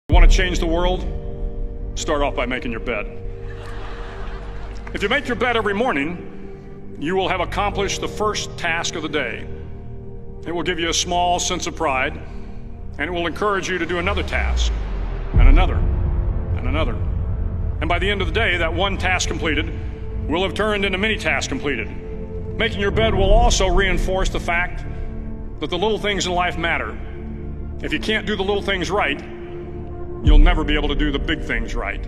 Want to change the world? Start off by making your bed. If you make your bed every morning, you will have accomplished the first task of the day. It will give you a small sense of pride, and it will encourage you to do another task, and another, and another. And by the end of the day, that one task completed will have turned into many tasks completed. Making your bed will also reinforce the fact that the little things in life matter. If you can't do the little things right, you'll never be able to do the big things right.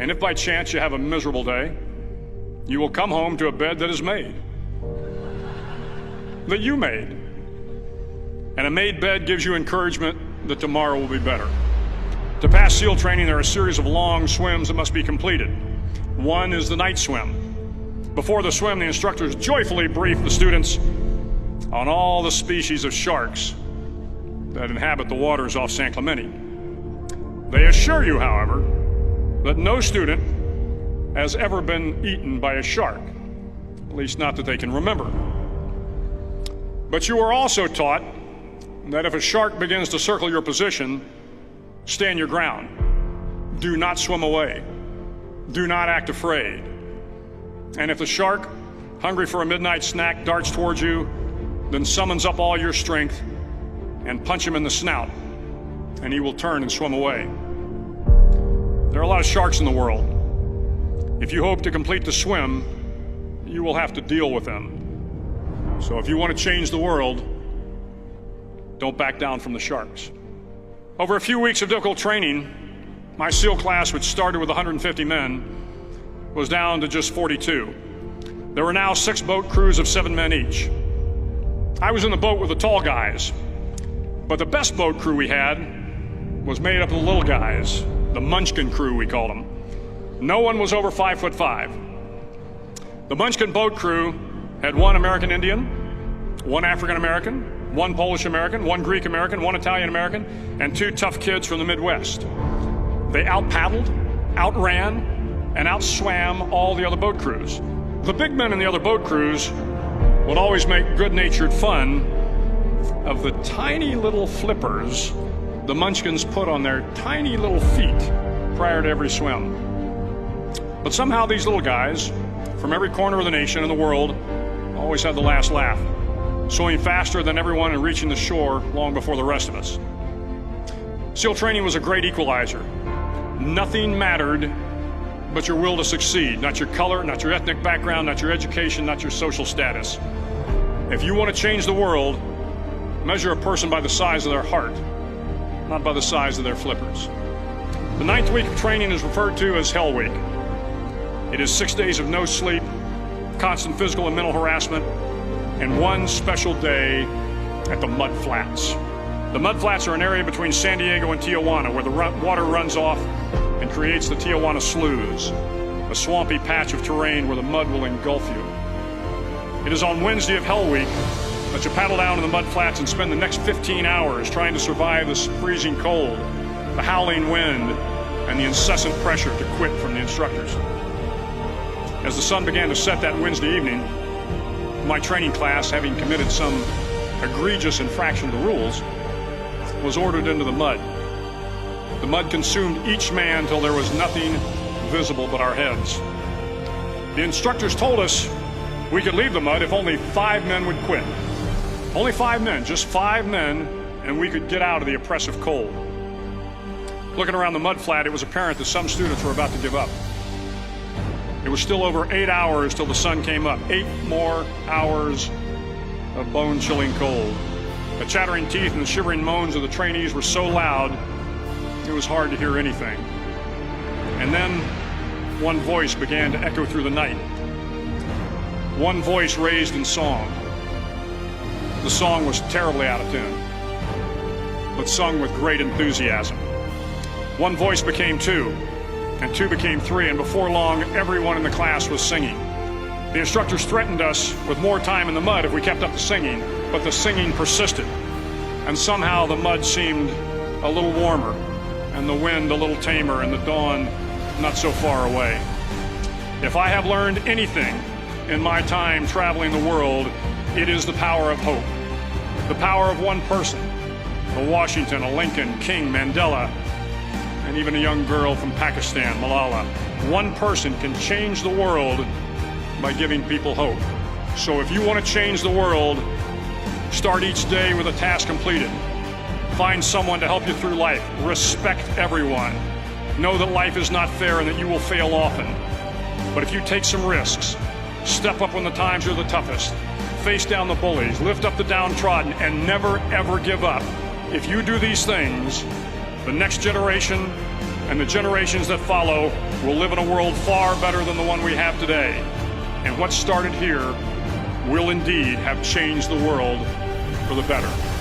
And if by chance you have a miserable day, you will come home to a bed that is made, that you made. And a made bed gives you encouragement that tomorrow will be better. To pass SEAL training, there are a series of long swims that must be completed. One is the night swim. Before the swim, the instructors joyfully brief the students on all the species of sharks that inhabit the waters off San Clemente. They assure you, however, that no student has ever been eaten by a shark, at least not that they can remember. But you are also taught that if a shark begins to circle your position, stand your ground. Do not swim away. Do not act afraid. And if the shark, hungry for a midnight snack, darts towards you, then summons up all your strength and punch him in the snout, and he will turn and swim away. There are a lot of sharks in the world. If you hope to complete the swim, you will have to deal with them. So if you want to change the world, don't back down from the sharks. Over a few weeks of difficult training, my SEAL class, which started with 150 men, was down to just 42. There were now 6 boat crews of 7 men each. I was in the boat with the tall guys, but the best boat crew we had was made up of the little guys, the Munchkin crew, we called them. No one was over 5'5". The Munchkin boat crew had 1 American Indian, 1 African American, 1 Polish American, 1 Greek American, 1 Italian American, and 2 tough kids from the Midwest. They out-paddled, outran, and outswam all the other boat crews. The big men in the other boat crews would always make good-natured fun of the tiny little flippers the Munchkins put on their tiny little feet prior to every swim. But somehow these little guys from every corner of the nation and the world always had the last laugh, swimming faster than everyone and reaching the shore long before the rest of us. SEAL training was a great equalizer. Nothing mattered but your will to succeed, not your color, not your ethnic background, not your education, not your social status. If you want to change the world, measure a person by the size of their heart, not by the size of their flippers. The 9th week of training is referred to as Hell Week. It is 6 days of no sleep, constant physical and mental harassment, and 1 special day at the Mud Flats. The Mud Flats are an area between San Diego and Tijuana where the water runs off and creates the Tijuana Sloughs, a swampy patch of terrain where the mud will engulf you. It is on Wednesday of Hell Week that you paddle down to the mud flats and spend the next 15 hours trying to survive the freezing cold, the howling wind, and the incessant pressure to quit from the instructors. As the sun began to set that Wednesday evening, my training class, having committed some egregious infraction of the rules, was ordered into the mud. The mud consumed each man till there was nothing visible but our heads. The instructors told us we could leave the mud if only 5 men would quit. Only 5 men, just 5 men, and we could get out of the oppressive cold. Looking around the mud flat, it was apparent that some students were about to give up. It was still over 8 hours till the sun came up. 8 more hours of bone-chilling cold. The chattering teeth and the shivering moans of the trainees were so loud, it was hard to hear anything. And then one voice began to echo through the night. One voice raised in song. The song was terribly out of tune, but sung with great enthusiasm. One voice became 2, and 2 became 3, and before long, everyone in the class was singing. The instructors threatened us with more time in the mud if we kept up the singing, but the singing persisted, and somehow the mud seemed a little warmer, and the wind a little tamer, and the dawn not so far away. If I have learned anything in my time traveling the world, it is the power of hope. The power of one person, a Washington, a Lincoln, King, Mandela, and even a young girl from Pakistan, Malala. One person can change the world by giving people hope. So if you want to change the world, start each day with a task completed. Find someone to help you through life. Respect everyone. Know that life is not fair and that you will fail often. But if you take some risks, step up when the times are the toughest, face down the bullies, lift up the downtrodden, and never ever give up. If you do these things, the next generation and the generations that follow will live in a world far better than the one we have today. And what started here will indeed have changed the world for the better.